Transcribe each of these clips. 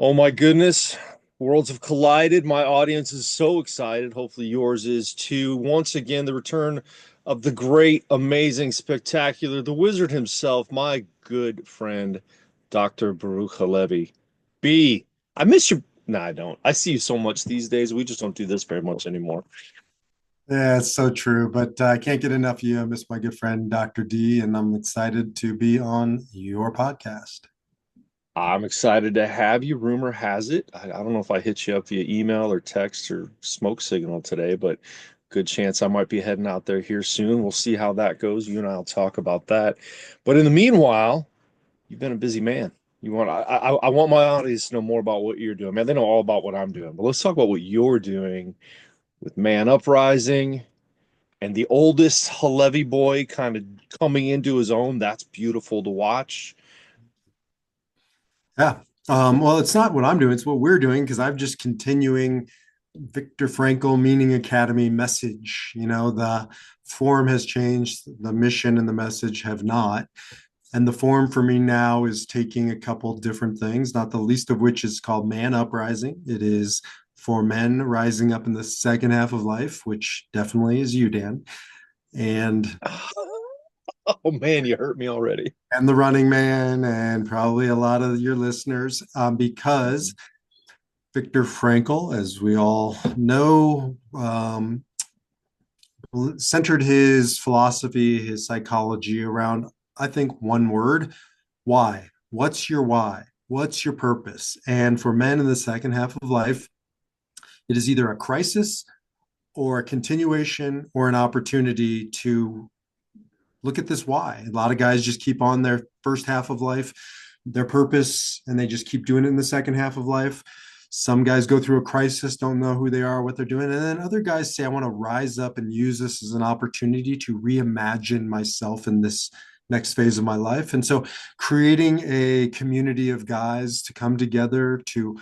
Oh my goodness. Worlds have collided. My audience is so excited. Hopefully yours is too. Once again, the return of the great, amazing, spectacular, the wizard himself, my good friend, Dr. Baruch Halevi. B, I miss you. No, I don't. I see you so much these days. We just don't do this very much anymore. Yeah, it's so true. But I can't get enough of you. I miss my good friend, Dr. D, and I'm excited to be on your podcast. I'm excited to have you. Rumor has it. I don't know if I hit you up via email or text or smoke signal today, but good chance I might be heading out there here soon. We'll see how that goes. You and I'll talk about that. But in the meanwhile, you've been a busy man. I want my audience to know more about what you're doing. Man, they know all about what I'm doing, but let's talk about what you're doing with Man Uprising and the oldest Halevi boy kind of coming into his own. That's beautiful to watch. Yeah. Well, it's not what I'm doing, it's what we're doing because I'm just continuing Viktor Frankl Meaning Academy message. The form has changed, the mission and the message have not. And the form for me now is taking a couple different things, not the least of which is called Man Uprising. It is for men rising up in the second half of life, which definitely is you, Dan. And Oh man, you hurt me already. the Running Man, and probably a lot of your listeners, because Viktor Frankl, as we all know, centered his philosophy, his psychology around, I think, one word: why. What's your why? What's your purpose? And for men in the second half of life, it is either a crisis or a continuation or an opportunity to look at this why. A lot of guys just keep on their first half of life, their purpose, and they just keep doing it in the second half of life. Some guys go through a crisis, don't know who they are, what they're doing. And then other guys say, I want to rise up and use this as an opportunity to reimagine myself in this next phase of my life. And so creating a community of guys to come together to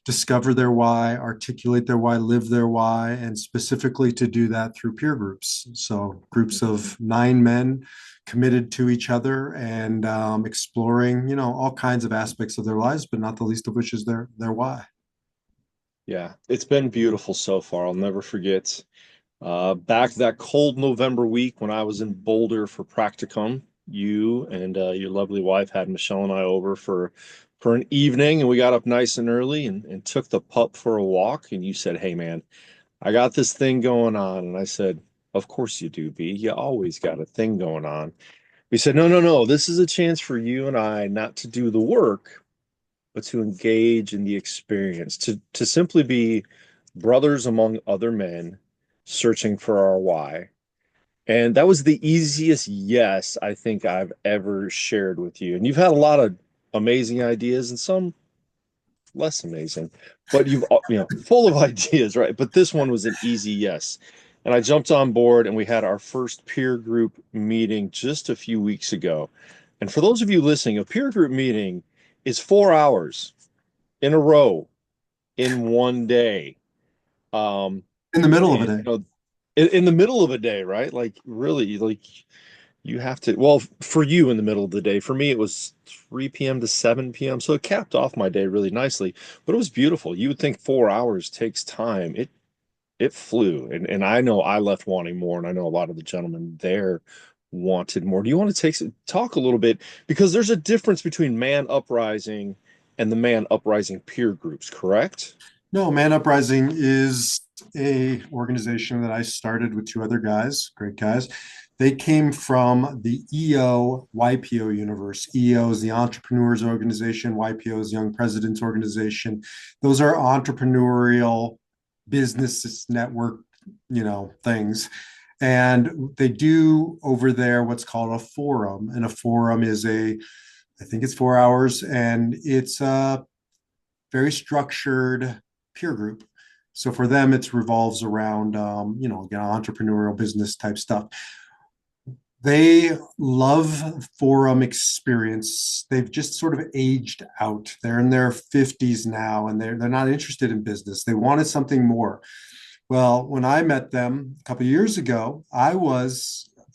discover their why, articulate their why, live their why, and specifically to do that through peer groups. So groups of 9 men committed to each other and exploring, all kinds of aspects of their lives, but not the least of which is their why. Yeah, it's been beautiful so far. I'll never forget back that cold November week when I was in Boulder for practicum. You and your lovely wife had Michelle and I over for an evening, and we got up nice and early and took the pup for a walk. And you said, "Hey, man, I got this thing going on." And I said, "Of course you do, B. You always got a thing going on." We said, "No, no, no. This is a chance for you and I not to do the work, but to engage in the experience, to simply be brothers among other men searching for our why." And that was the easiest yes I think I've ever shared with you. And you've had a lot of amazing ideas and some less amazing, but full of ideas, right? But this one was an easy yes. And I jumped on board and we had our first peer group meeting just a few weeks ago. And for those of you listening, a peer group meeting is 4 hours in a row in one day. Um, In the middle of a and day. in the middle of a day, right? Like really, like you have to, well, for you in the middle of the day. For me, it was 3 p.m. to 7 p.m. So it capped off my day really nicely, but it was beautiful. You would think 4 hours takes time. It flew. And I know I left wanting more, and I know a lot of the gentlemen there wanted more. Do you want to talk a little bit? Because there's a difference between Man Uprising and the Man Uprising peer groups, correct? No, Man Uprising is a organization that I started with two other guys, great guys. They came from the EO YPO universe. EO is the Entrepreneurs Organization, YPO is Young Presidents Organization. Those are entrepreneurial business network, things. And they do over there what's called a forum. And a forum is I think it's 4 hours, and it's a very structured peer group. So for them, it revolves around, again, entrepreneurial business type stuff. They love forum experience. They've just sort of aged out. They're in their 50s now, and they're not interested in business. They wanted something more. Well, when I met them a couple of years ago, I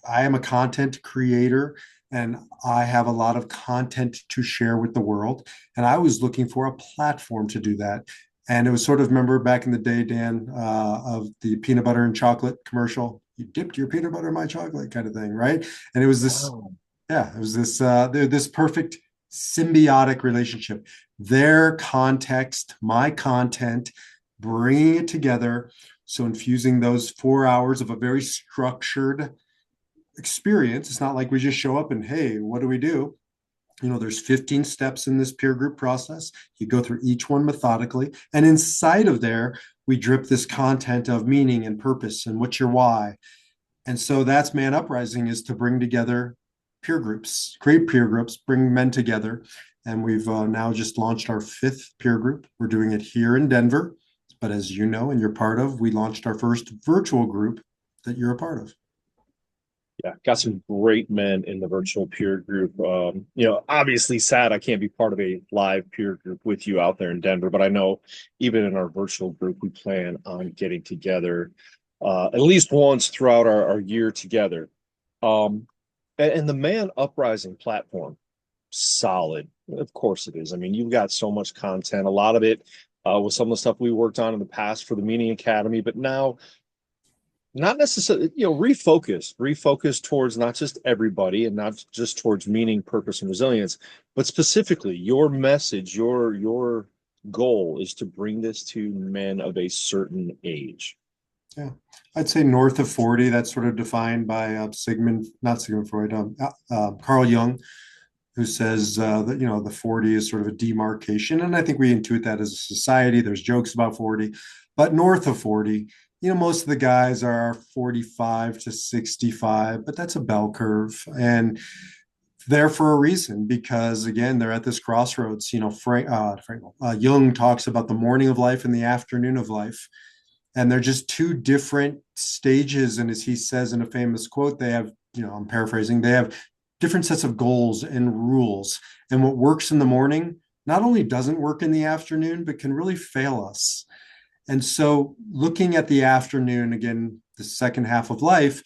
am a content creator and I have a lot of content to share with the world. And I was looking for a platform to do that. And it was sort of, remember back in the day, Dan, of the peanut butter and chocolate commercial. You dipped your peanut butter in my chocolate kind of thing, right? And it was this, Wow. yeah, it was this perfect symbiotic relationship. Their context, my content, bringing it together. So infusing those 4 hours of a very structured experience. It's not like we just show up and, hey, what do we do? There's 15 steps in this peer group process. You go through each one methodically. And inside of there, we drip this content of meaning and purpose and what's your why. And so that's Man Uprising, is to bring together peer groups, create peer groups, bring men together. And we've now just launched our fifth peer group. We're doing it here in Denver. But as you know, and you're part of, we launched our first virtual group that you're a part of. Yeah, got some great men in the virtual peer group. Obviously sad I can't be part of a live peer group with you out there in Denver, but I know even in our virtual group, we plan on getting together at least once throughout our year together. Um, and the Man Uprising platform, solid. Of course it is. I mean, you've got so much content, a lot of it with some of the stuff we worked on in the past for the Meaning Academy, but now not necessarily, refocus towards not just everybody and not just towards meaning, purpose, and resilience, but specifically your message, your goal is to bring this to men of a certain age. Yeah, I'd say north of 40. That's sort of defined by not Sigmund Freud, Carl Jung, who says that the 40 is sort of a demarcation, and I think we intuit that as a society. There's jokes about 40, but north of 40, most of the guys are 45 to 65, but that's a bell curve, and there for a reason, because again, they're at this crossroads. Jung talks about the morning of life and the afternoon of life, and they're just two different stages. And as he says in a famous quote, they have, I'm paraphrasing, they have different sets of goals and rules. And what works in the morning not only doesn't work in the afternoon, but can really fail us. And so looking at the afternoon, again, the second half of life,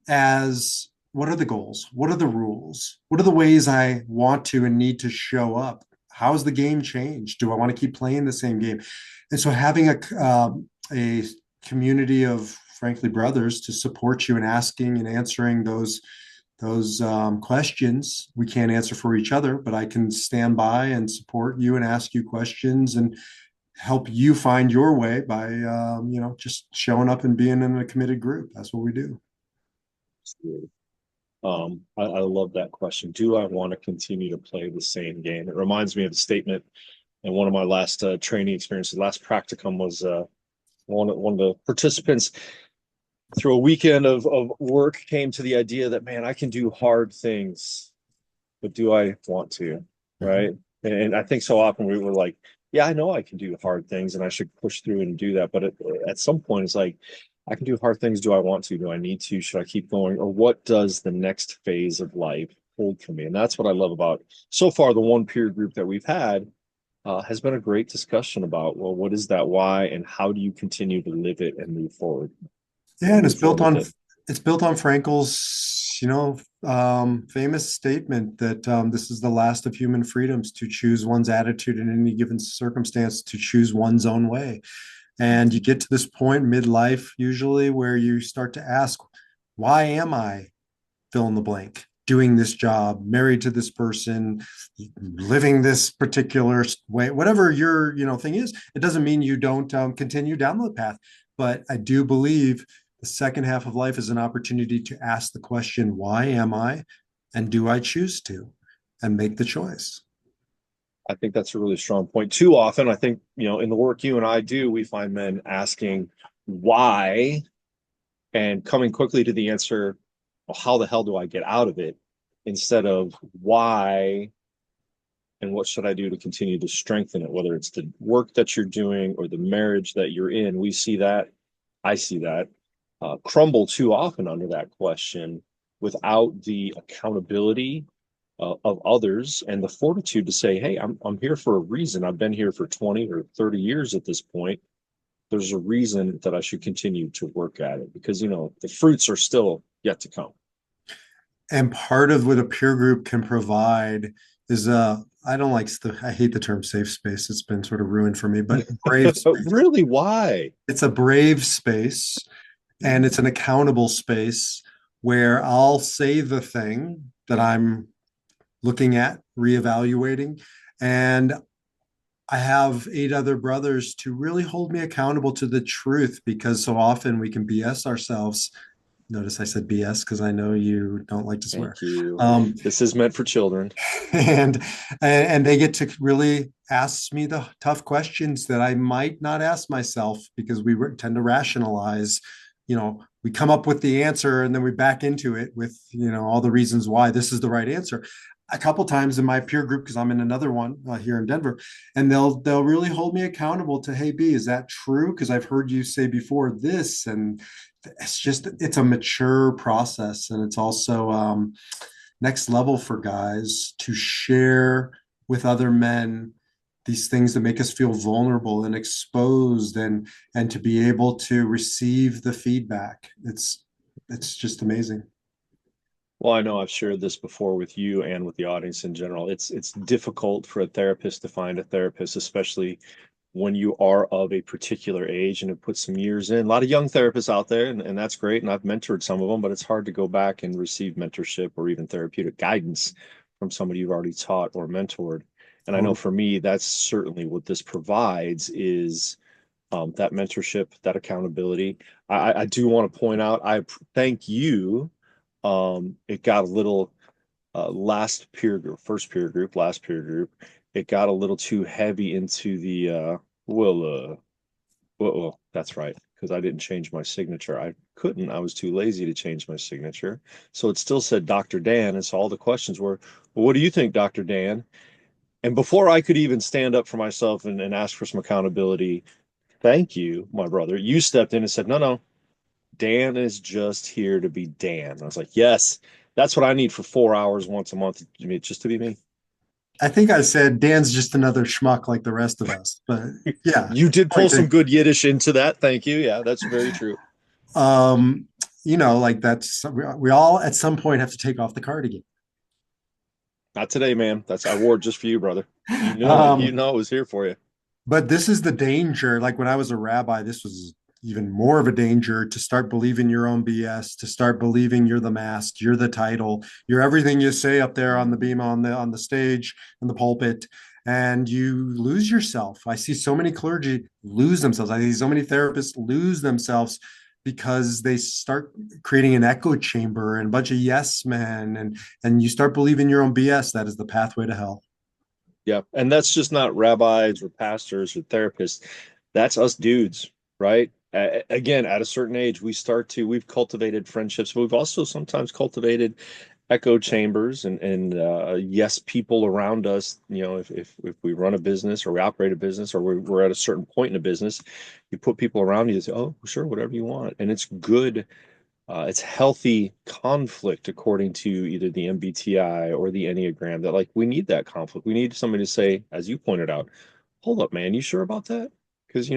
as what are the goals? What are the rules? What are the ways I want to and need to show up? How's the game changed? Do I want to keep playing the same game? And so having a community of, frankly, brothers to support you in asking and answering those questions. We can't answer for each other, but I can stand by and support you and ask you questions and help you find your way by just showing up and being in a committed group. That's what we do. I love that question. Do I want to continue to play the same game? It reminds me of the statement in one of my last training experiences. Last practicum was one of the participants through a weekend of work came to the idea that, man, I can do hard things, but do I want to? Right. And I think so often we were like, yeah, I know I can do hard things and I should push through and do that. But at some point, it's like, I can do hard things. Do I want to? Do I need to? Should I keep going? Or what does the next phase of life hold for me? And that's what I love about so far the one peer group that we've had has been a great discussion about, well, what is that why and how do you continue to live it and move forward Yeah, and and move forward with it? it's built on Frankel's, famous statement that this is the last of human freedoms, to choose one's attitude in any given circumstance, to choose one's own way. And you get to this point midlife, usually, where you start to ask, why am I fill in the blank? Doing this job, married to this person, living this particular way, whatever your thing is. It doesn't mean you don't continue down the path, but I do believe the second half of life is an opportunity to ask the question, why am I, and do I choose to, and make the choice. I think that's a really strong point. Too often, I think, in the work you and I do, we find men asking why and coming quickly to the answer, well, how the hell do I get out of it? Instead of why and what should I do to continue to strengthen it, whether it's the work that you're doing or the marriage that you're in. We see that, I see that, crumble too often under that question without the accountability of others and the fortitude to say, hey, I'm here for a reason. I've been here for 20 or 30 years at this point. There's a reason that I should continue to work at it because, the fruits are still yet to come. And part of what a peer group can provide is I don't like I hate the term safe space. It's been sort of ruined for me, but brave space. Really? Why? It's a brave space and it's an accountable space where I'll say the thing that I'm looking at, reevaluating, and I have 8 other brothers to really hold me accountable to the truth because so often we can BS ourselves. Notice I said BS because I know you don't like to swear. Thank you. Um, This is meant for children. and and they get to really ask me the tough questions that I might not ask myself because we tend to rationalize. We come up with the answer and then we back into it with all the reasons why this is the right answer. A couple times in my peer group, because I'm in another one here in Denver, and they'll really hold me accountable to, hey B, is that true? Because I've heard you say before this, and it's a mature process, and it's also next level for guys to share with other men these things that make us feel vulnerable and exposed, and to be able to receive the feedback. It's just amazing. Well, I know I've shared this before with you and with the audience in general. It's difficult for a therapist to find a therapist, especially when you are of a particular age and have put some years in. A lot of young therapists out there, and that's great. And I've mentored some of them, but it's hard to go back and receive mentorship or even therapeutic guidance from somebody you've already taught or mentored. And I know Totally. for me, that's certainly what this provides is that mentorship, that accountability. I do want to point out, I thank you. It got a little last peer group, first peer group, last peer group, it got a little too heavy into the well, well, that's right, because I didn't change my signature. I couldn't. I was too lazy to change my signature. So it still said Dr. Dan. And so all the questions were, well, what do you think, Dr. Dan? And before I could even stand up for myself and ask for some accountability, thank you, my brother. You stepped in and said, no, no, Dan is just here to be Dan. I was like, yes, that's what I need for 4 hours once a month, just to be me. I think I said Dan's just another schmuck like the rest of us, but yeah, You did pull point some taken. good Yiddish into that. Thank you. Yeah, that's very true. um like that's we all at some point have to take off the cardigan. Not today, man. That's I wore it just for you, brother. You um know, it was here for you. But this is the danger. Like when I was a rabbi, this was even more of a danger to start believing your own BS, to start believing you're the mast, you're the title, you're everything you say up there on the beam, on the stage, in the pulpit, and you lose yourself. I see so many clergy lose themselves. I see so many therapists lose themselves because they start creating an echo chamber and a bunch of yes men, and you start believing your own BS. That is the pathway to hell. Yeah, and that's just not rabbis or pastors or therapists. That's us dudes, right? Again, at a certain age, we've cultivated friendships, but we've also sometimes cultivated echo chambers and yes, people around us. You know, if we run a business or we operate a business or we're at a certain point in a business, you put people around you that say, "Oh, sure, whatever you want," and it's good. It's healthy conflict according to either the MBTI or the Enneagram. That like we need that conflict. We need somebody to say, as you pointed out, "Hold up, man, you sure about that?" Because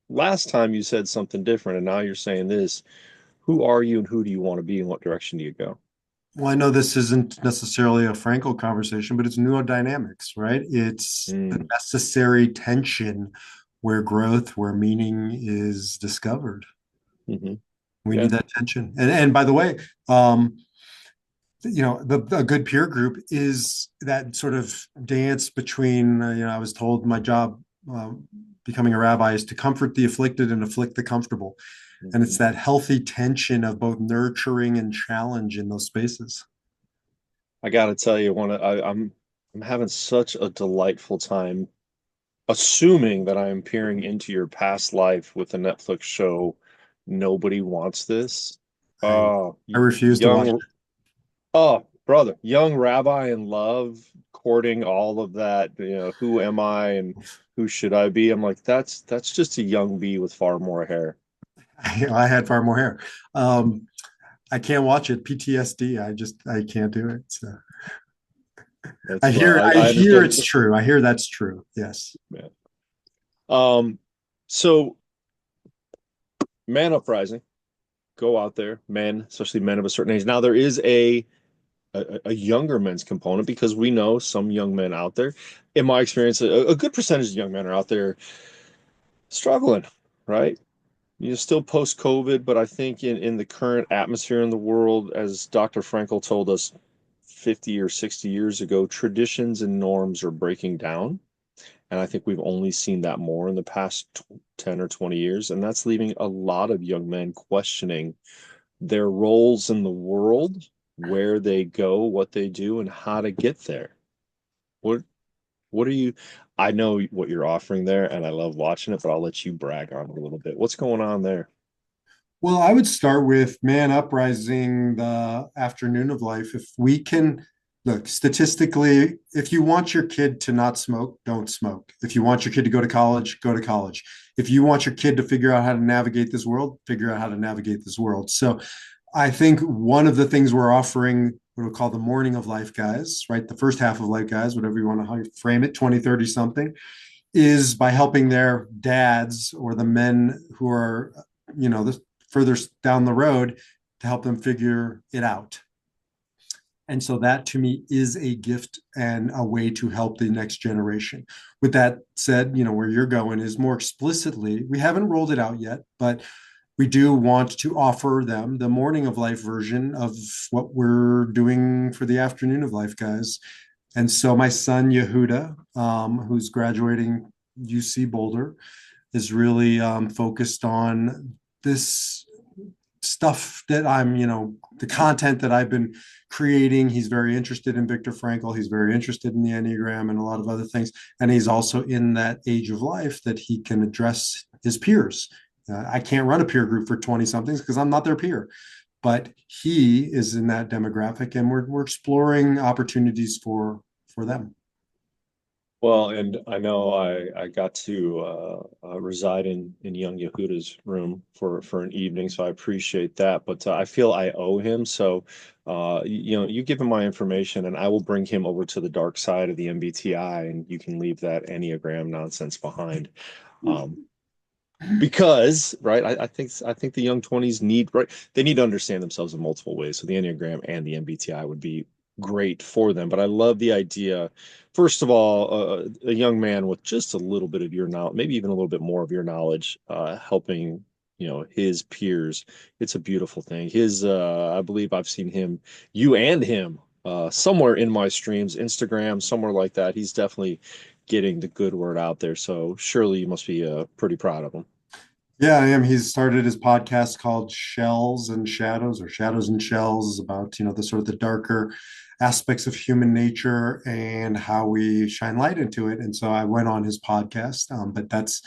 last time you said something different, and now you're saying this. Who are you, and who do you want to be, and what direction do you go? Well, I know this isn't necessarily a Franco conversation, but it's neurodynamics, right? It's the Mm, necessary tension where growth, where meaning is discovered. hmm. We Yeah. need that tension. And by the way, um, a good peer group is that sort of dance between, I was told my job becoming a rabbi is to comfort the afflicted and afflict the comfortable. And it's Mhm. that healthy tension of both nurturing and challenge in those spaces. I gotta tell you, I'm having such a delightful time assuming that I am peering into your past life with the Netflix show. Nobody wants this. I Oh, I refuse to watch young, oh, brother, young rabbi in love, courting all of that. Who am I and who should I be? I'm like, that's just a young bee with far more hair. I had far more hair. I can't watch it. PTSD. I can't do it. So I That's hear I I hear understand. it's true. I hear that's true. Yes. Yeah. So Man Uprising, go out there, men, especially men of a certain age. Now there is a a younger men's component because we know some young men out there. In my experience, a good percentage of young men are out there struggling, right? Still post COVID, but I think in the current atmosphere in the world, as Dr. Frankel told us 50 or 60 years ago, traditions and norms are breaking down. And I think we've only seen that more in the past 10 or 20 years. And that's leaving a lot of young men questioning their roles in the world, where they go, what they do, and how to get there. What what are you I know what you're offering there and I love watching it, but I'll let you brag on it a little bit. What's going on there? Well, I would start with Man Uprising, the afternoon of life. If we can look statistically, if you want your kid to not smoke, don't smoke. If you want your kid to go to college, go to college. If you want your kid to figure out how to navigate this world, figure out how to navigate this world. So I think one of the things we're offering, what we call the morning of life guys, right? The first half of life guys, whatever you want to frame it, 20, 30 something, is by helping their dads or the men who are, the further down the road to help them figure it out. And so that to me is a gift and a way to help the next generation. With that said, where you're going is more explicitly, we haven't rolled it out yet, but we do want to offer them the morning of life version of what we're doing for the afternoon of life guys. And so my son Yehuda, who's graduating UC Boulder, is really focused on this stuff that the content that I've been creating. He's very interested in Viktor Frankl. He's very interested in the Enneagram and a lot of other things. And he's also in that age of life that he can address his peers. I can't run a peer group for 20 somethings because I'm not their peer, but he is in that demographic and we're exploring opportunities for them. Well, and I know I got to reside in young Yehuda's room for an evening, so I appreciate that. But I feel I owe him, so you give him my information, and I will bring him over to the dark side of the MBTI, and you can leave that Enneagram nonsense behind. Um, because right, I think the young 20s need right they need to understand themselves in multiple ways. So the Enneagram and the MBTI would be great for them. But I love the idea, first of all, a young man with just a little bit of your knowledge, maybe even a little bit more of your knowledge, helping his peers. It's a beautiful thing. I believe I've seen you and him somewhere in my streams, Instagram, somewhere like that. He's definitely getting the good word out there. So surely you must be pretty proud of him. Yeah, I am. He's started his podcast called Shells and Shadows or Shadows and Shells about, the sort of the darker aspects of human nature and how we shine light into it. And so I went on his podcast, but that's,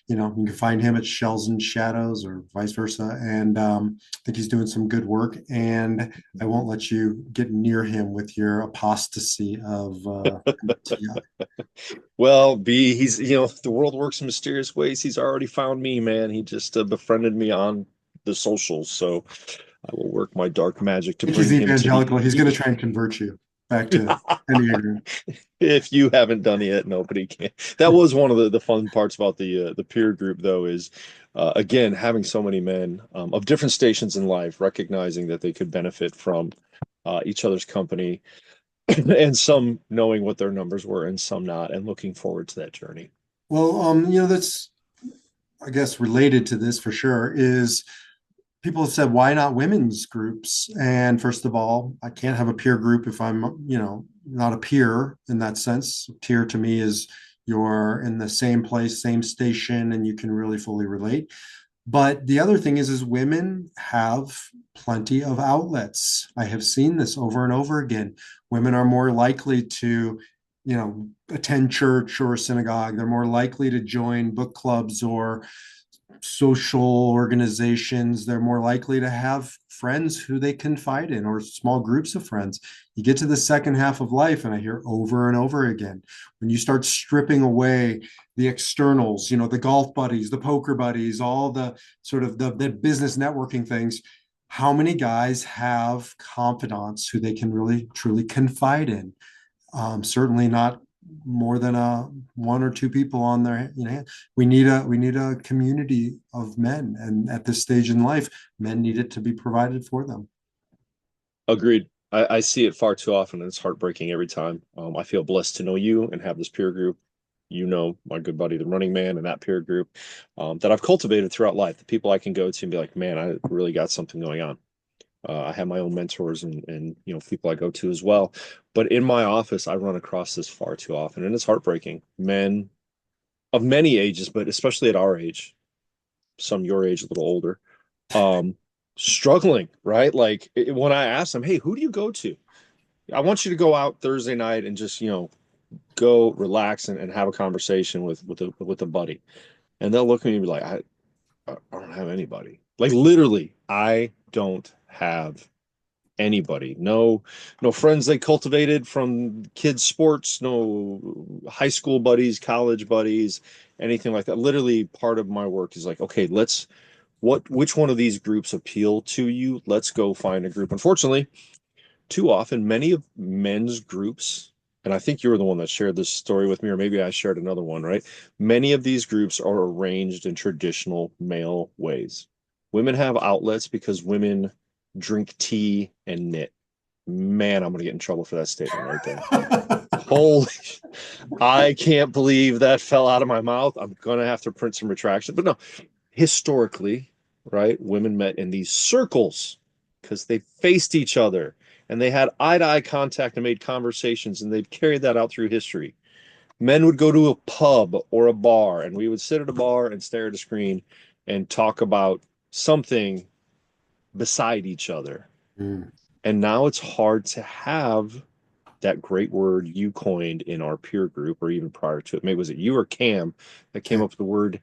you can find him at Shells and Shadows or vice versa. And I think he's doing some good work. And I won't let you get near him with your apostasy of MBTI. Well, B, the world works in mysterious ways. He's already found me, man. He just befriended me on the socials. So I will work my dark magic to I think he's bring him to evangelical. He's going to me. try and convert you back to Enneagram. If you haven't done it yet, nobody can. That was one of the fun parts about the peer group, though, is again having so many men of different stations in life recognizing that they could benefit from each other's company, and some knowing what their numbers were and some not, and looking forward to that journey. Well, that's, I guess, related to this for sure is people have said, why not women's groups? And first of all, I can't have a peer group if I'm, not a peer in that sense. Peer to me is you're in the same place, same station, and you can really fully relate. But the other thing is women have plenty of outlets. I have seen this over and over again. Women are more likely to, attend church or a synagogue. They're more likely to join book clubs or social organizations. They're more likely to have friends who they confide in or small groups of friends. You get to the second half of life, and I hear over and over again, when you start stripping away the externals, the golf buddies, the poker buddies, all the sort of the business networking things, how many guys have confidants who they can really truly confide in? Certainly not more than one or two people on their we need a community of men, and at this stage in life men need it to be provided for them. Agreed. I see it far too often, and it's heartbreaking every time. I feel blessed to know you and have this peer group. You know, my good buddy, the running man, and that peer group that I've cultivated throughout life. The people I can go to and be like, man, I really got something going on. I have my own mentors and people I go to as well. But in my office, I run across this far too often, and it's heartbreaking. Men of many ages, but especially at our age, some your age, a little older, um, struggling, right? Like when I ask them, hey, who do you go to? I want you to go out Thursday night and just, go relax and have a conversation with a buddy. And they'll look at me and be like, I don't have anybody. Like literally, I don't have anybody. No friends they cultivated from kids' sports, no high school buddies, college buddies, anything like that. Literally part of my work is like, okay, which one of these groups appeal to you? Let's go find a group. Unfortunately, too often, many of men's groups, and I think you were the one that shared this story with me, or maybe I shared another one, right? Many of these groups are arranged in traditional male ways. Women have outlets because women drink tea and knit. Man, I'm going to get in trouble for that statement right there. Holy, I can't believe that fell out of my mouth. I'm going to have to print some retraction. But no, historically, right, women met in these circles because they faced each other and they had eye to eye contact and made conversations, and they've carried that out through history. Men would go to a pub or a bar, and we would sit at a bar and stare at a screen and talk about something beside each other. Mm, And now it's hard to have that great word you coined in our peer group or even prior to it. Maybe was it you or Cam that came okay. up with the word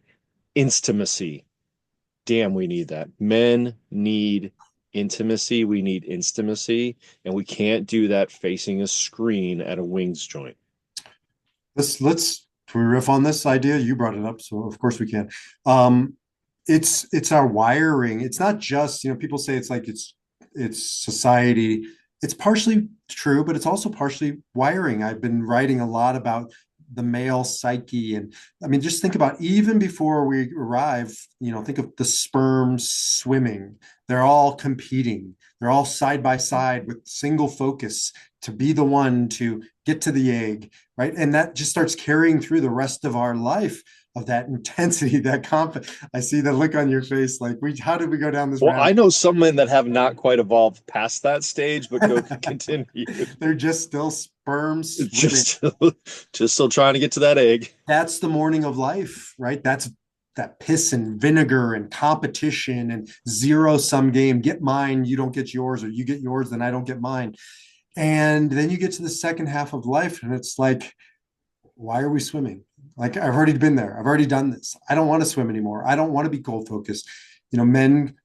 intimacy? Damn, we need that. Men need intimacy. We need intimacy, and we can't do that facing a screen at a wings joint. Let's can we riff on this idea? You brought it up, so of course we can. Um, it's our wiring. It's not just, people say it's like it's society. It's partially true, but it's also partially wiring. I've been writing a lot about the male psyche. And I mean, just think about even before we arrive, think of the sperms swimming. They're all competing. They're all side by side with single focus to be the one to get to the egg, right? And that just starts carrying through the rest of our life of that intensity, that confidence. I see the look on your face, like how did we go down this Well, rabbit? I know some men that have not quite evolved past that stage, but go continue. They're just still sperms swimming. Just, just still trying to get to that egg. That's the morning of life, right? That's that piss and vinegar and competition and zero sum game. Get mine, you don't get yours, or you get yours, then I don't get mine. And then you get to the second half of life, and it's like, why are we swimming? Like, I've already been there. I've already done this. I don't want to swim anymore. I don't want to be goal focused. Men,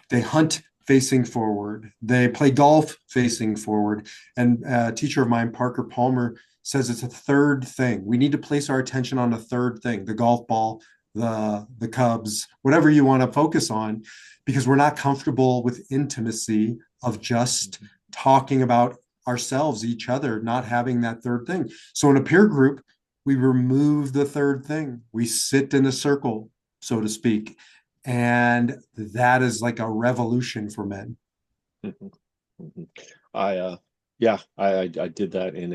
they hunt facing forward. They play golf facing forward. And a teacher of mine, Parker Palmer, says it's a third thing. We need to place our attention on a third thing: the golf ball, the Cubs, whatever you want to focus on, because we're not comfortable with intimacy of just talking about ourselves, each other, not having that third thing. So in a peer group, we remove the third thing. We sit in a circle, so to speak. And that is like a revolution for men. Mhm. Mhm. I yeah, I did that in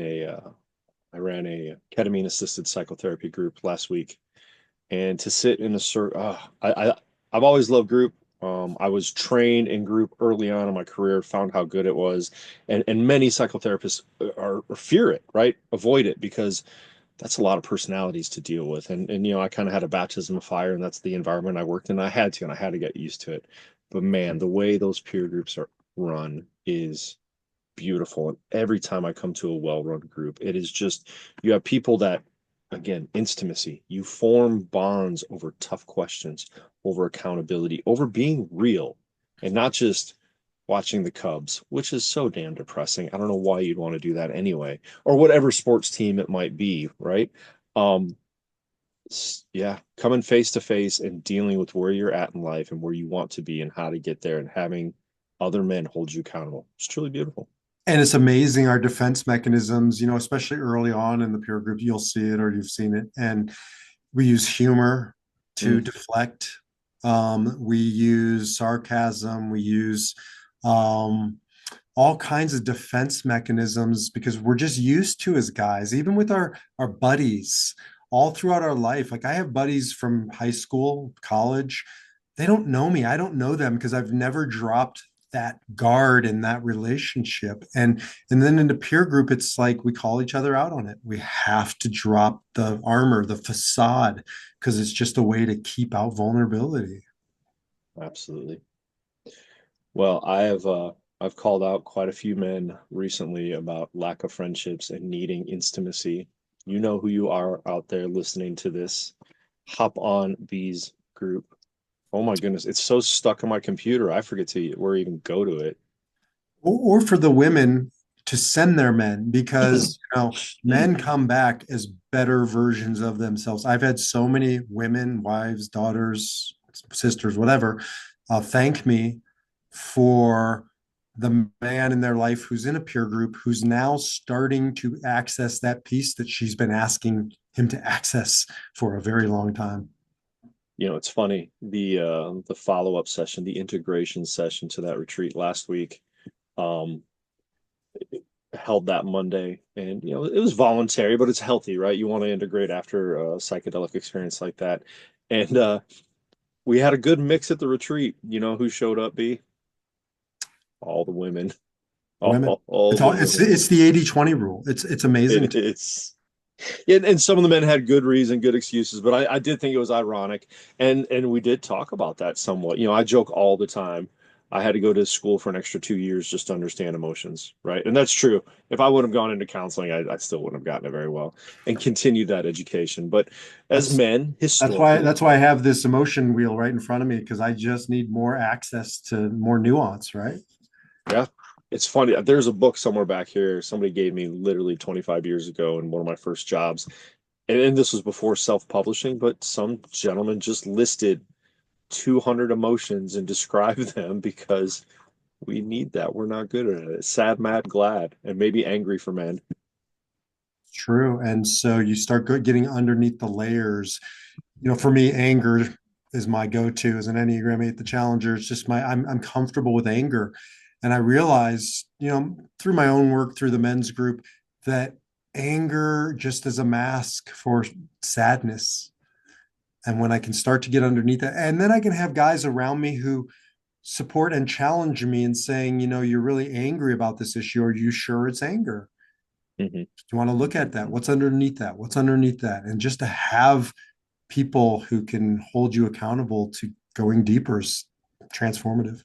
I ran a ketamine assisted psychotherapy group last week, and to sit in a circle, I've always loved group. I was trained in group early on in my career, found how good it was, and many psychotherapists are fear it, right? Avoid it because that's a lot of personalities to deal with. And I kind of had a baptism of fire, and that's the environment I worked in. I had to, and I had to get used to it. But man, the way those peer groups are run is beautiful. And every time I come to a well-run group, it is just you have people that, again, intimacy. You form bonds over tough questions, over accountability, over being real, and not just watching the Cubs, which is so damn depressing. I don't know why you'd want to do that anyway, or whatever sports team it might be, right? Um, yeah, coming face to face and dealing with where you're at in life and where you want to be and how to get there and having other men hold you accountable. It's truly beautiful. And it's amazing our defense mechanisms, especially early on in the peer group, you'll see it or you've seen it. And we use humor to Mm. deflect. We use sarcasm. We use um, all kinds of defense mechanisms because we're just used to as guys, even with our buddies all throughout our life. Like I have buddies from high school, college. They don't know me. I don't know them because I've never dropped that guard in that relationship. And then in the peer group, it's like we call each other out on it. We have to drop the armor, the facade, because it's just a way to keep out vulnerability. Absolutely. Well, I've called out quite a few men recently about lack of friendships and needing intimacy. You know who you are out there listening to this. Hop on B's group. Oh my goodness, it's so stuck in my computer. I forget to where even go to it. Or for the women to send their men because men come back as better versions of themselves. I've had so many women, wives, daughters, sisters, whatever, thank me for the man in their life who's in a peer group who's now starting to access that piece that she's been asking him to access for a very long time. It's funny, the follow-up session, the integration session to that retreat last week, um, held that Monday, and it was voluntary, but it's healthy, right? You want to integrate after a psychedelic experience like that. And we had a good mix at the retreat. You know who showed up, B? All the women. Women. All It's the all it's women. it's the 80-20 rule. It's amazing. It's and some of the men had good reason, good excuses, but I did think it was ironic, and we did talk about that somewhat. I joke all the time. I had to go to school for an extra 2 years just to understand emotions, right? And that's true. If I would have gone into counseling, I still wouldn't have gotten it very well and continued that education. But as That's men, that's why historically, that's why I have this emotion wheel right in front of me because I just need more access to more nuance, right? yeah, it's funny. There's a book somewhere back here somebody gave me literally 25 years ago in one of my first jobs. And this was before self-publishing, but some gentleman just listed 200 emotions and describe them because we need that. We're not good at it. Sad, mad, glad, and maybe angry for men. True. And so you start getting underneath the layers. For me, anger is my go-to as an Enneagram 8, the challenger. It's just I'm comfortable with anger. And I realize, through my own work, through the men's group, that anger just is a mask for sadness. And when I can start to get underneath it, and then I can have guys around me who support and challenge me and saying, you're really angry about this issue. Are you sure it's anger? Hmm. Do you want to look at that? What's underneath that? What's underneath that? And just to have people who can hold you accountable to going deeper is transformative.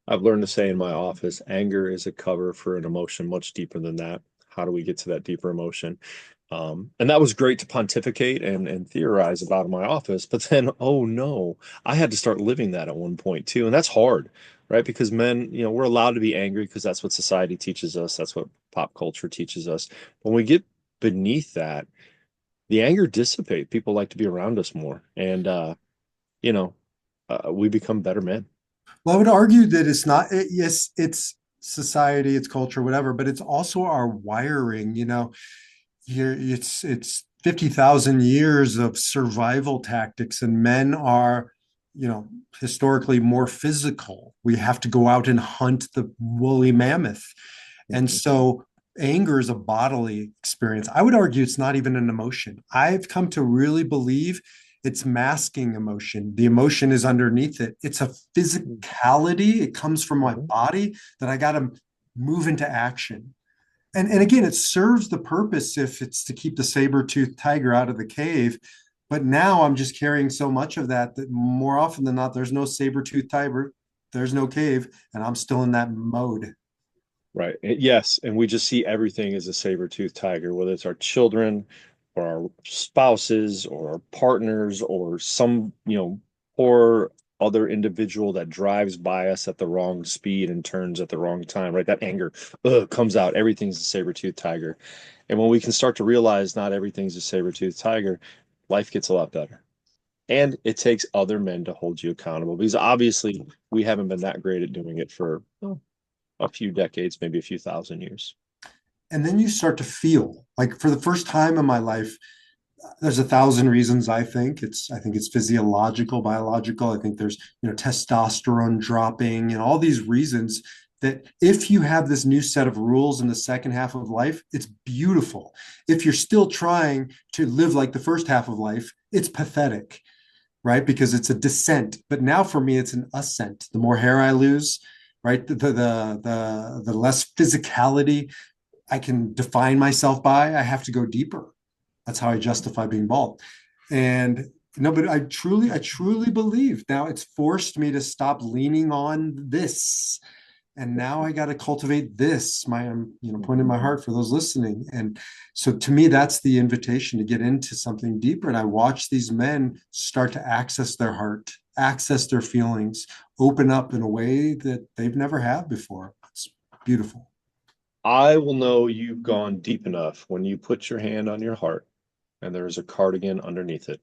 I've learned to say in my office, anger is a cover for an emotion much deeper than that. How do we get to that deeper emotion? And that was great to pontificate and theorize about in my office. But then, oh no, I had to start living that at one point too. And that's hard, right? Because men, we're allowed to be angry because that's what society teaches us. That's what pop culture teaches us. When we get beneath that, the anger dissipates. People like to be around us more. And, you know, we become better men. Well, I would argue that it's not, yes, it's society, it's culture, whatever, but it's also our wiring. It's 50,000 years of survival tactics, and men are, you know, historically more physical. We have to go out and hunt the woolly mammoth. And Mhm. so anger is a bodily experience. I would argue it's not even an emotion. I've come to really believe it's masking emotion. The emotion is underneath it. It's a physicality. It comes from my Mhm. body that I got to move into action. And again, it serves the purpose if it's to keep the saber-toothed tiger out of the cave. But now I'm just carrying so much of that that more often than not, there's no saber-toothed tiger, there's no cave, and I'm still in that mode. Right. Yes. And we just see everything as a saber-toothed tiger, whether it's our children or our spouses or our partners or some, poor other individual that drives by us at the wrong speed and turns at the wrong time, right? That anger comes out. Everything's a saber-toothed tiger. And when we can start to realize not everything's a saber-toothed tiger, life gets a lot better. And it takes other men to hold you accountable because obviously we haven't been that great at doing it for a few decades, maybe a few thousand years. And then you start to feel like for the first time in my life, there's a thousand reasons. I think it's physiological, biological. I think there's testosterone dropping and all these reasons. that if you have this new set of rules in the second half of life, it's beautiful. If you're still trying to live like the first half of life, it's pathetic, right? Because it's a descent. But now for me, it's an ascent. The more hair I lose, right? The less physicality I can define myself by, I have to go deeper. That's how I justify being bald. And no, but I truly believe now it's forced me to stop leaning on this. And now I got to cultivate this, my, point in my heart for those listening. And so to me, that's the invitation to get into something deeper. And I watch these men start to access their heart, access their feelings, open up in a way that they've never had before. It's beautiful. I will know you've gone deep enough when you put your hand on your heart and there's a cardigan underneath it.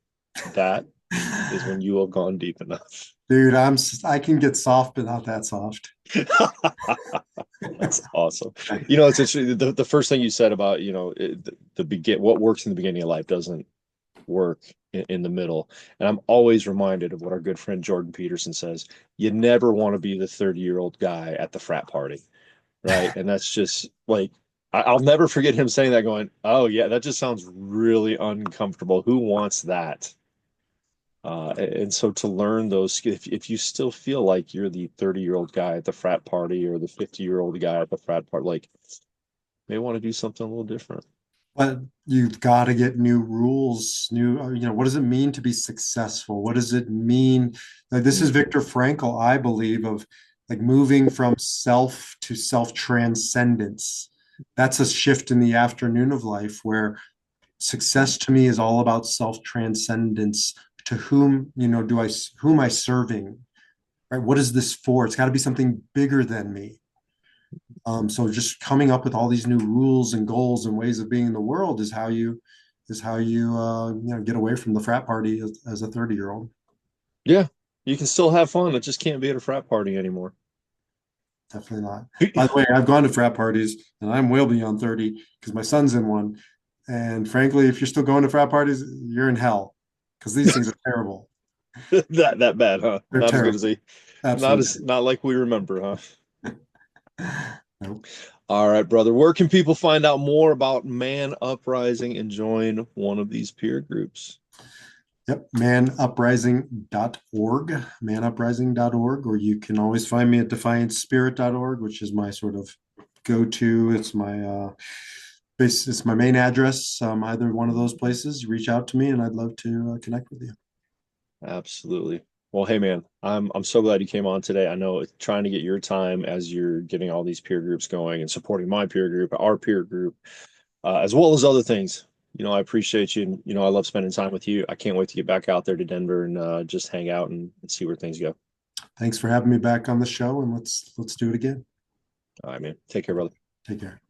That is when you have gone deep enough. Dude, I can get soft, but not that soft. That's awesome. You know, it's actually the first thing you said about, the begin what works in the beginning of life doesn't work in the middle. And I'm always reminded of what our good friend Jordan Peterson says. You never want to be the 30-year-old guy at the frat party, right? And that's just like I'll never forget him saying that, going, "Oh yeah, that just sounds really uncomfortable. Who wants that?" And so to learn those, if you still feel like you're the 30-year-old guy at the frat party or the 50-year-old guy at the frat party, like, may want to do something a little different. But you've got to get new rules, what does it mean to be successful? What does it mean? Like, this is Mhm. Viktor Frankl, I believe, of like moving from self to self transcendence. That's a shift in the afternoon of life where success to me is all about self transcendence. To whom, who am I serving? Right? What is this for? It's got to be something bigger than me. So just coming up with all these new rules and goals and ways of being in the world is how you get away from the frat party as a 30-year-old. Yeah, you can still have fun. It just can't be at a frat party anymore. Definitely not. By the way, I've gone to frat parties and I'm well beyond 30 because my son's in one. And frankly, if you're still going to frat parties, you're in hell because these things are terrible. That bad, huh? They're I was going to terrible. say, Absolutely. not like we remember, huh? Nope. All right, brother. Where can people find out more about Man Uprising and join one of these peer groups? Yep, manuprising.org, manuprising.org, or you can always find me at defiantspirit.org, which is my sort of go-to. It's my main address. Either one of those places, reach out to me, and I'd love to connect with you. Absolutely. Well, hey man, I'm so glad you came on today. I know trying to get your time as you're getting all these peer groups going and supporting my peer group, our peer group, as well as other things. I appreciate you, and I love spending time with you. I can't wait to get back out there to Denver and just hang out and see where things go. Thanks for having me back on the show, and let's do it again. All right, man. Take care, brother. Take care.